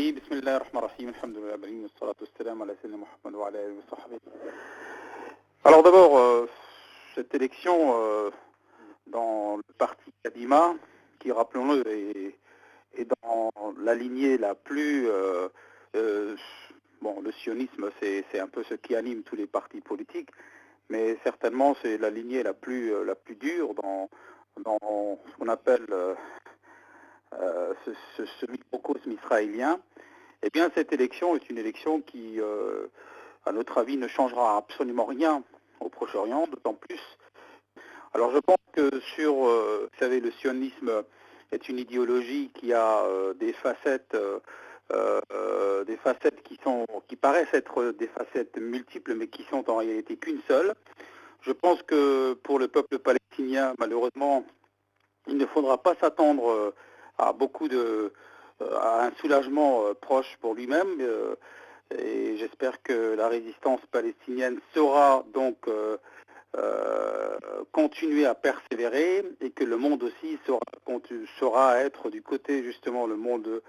Oui, bismillah ar-Rahman ar-Rahim, alhamdulillah, wa salatu wassalam ala sayyidina Muhammad wa ala alihi wa sahbihi. Alors d'abord, cette élection dans le parti Kadima, qui rappelons-le est dans la lignée la plus... bon, le sionisme c'est un peu ce qui anime tous les partis politiques, mais certainement c'est la lignée la plus dure dans ce qu'on appelle ce microcosme israélien. Eh bien, cette élection est une élection qui, à notre avis, ne changera absolument rien au Proche-Orient, d'autant plus. Alors, je pense que vous savez, le sionisme est une idéologie qui a des facettes qui paraissent être des facettes multiples, mais qui sont en réalité qu'une seule. Je pense que pour le peuple palestinien, malheureusement, il ne faudra pas s'attendre à à un soulagement proche pour lui-même. Et j'espère que la résistance palestinienne saura donc continuer à persévérer et que le monde aussi saura être du côté justement le monde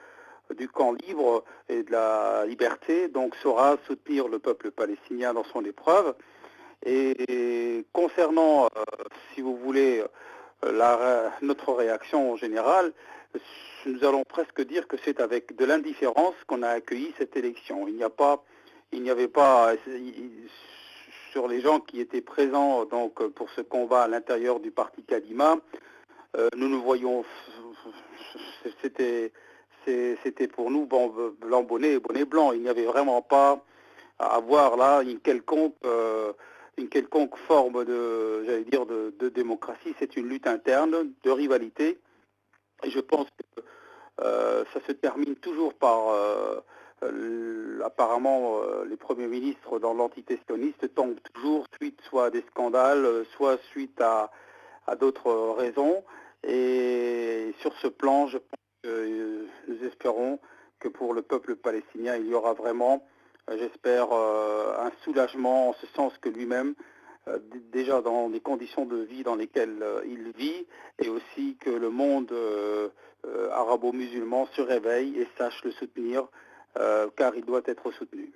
du camp libre et de la liberté, donc saura soutenir le peuple palestinien dans son épreuve. Et concernant, si vous voulez, notre réaction en général, nous allons presque dire que c'est avec de l'indifférence qu'on a accueilli cette élection. Il n'y avait pas sur les gens qui étaient présents donc pour ce combat à l'intérieur du parti Kadima, nous voyons, c'était pour nous blanc bonnet et bonnet blanc. Il n'y avait vraiment pas à avoir là une quelconque forme de démocratie. C'est une lutte interne, de rivalité. Et je pense que ça se termine toujours par, apparemment, les premiers ministres dans l'entité sioniste tombent toujours suite soit à des scandales, soit suite à d'autres raisons. Et sur ce plan, je pense que nous espérons que pour le peuple palestinien, il y aura vraiment, j'espère, un soulagement en ce sens que lui-même, déjà dans les conditions de vie dans lesquelles il vit, et aussi que le monde arabo-musulman se réveille et sache le soutenir, car il doit être soutenu.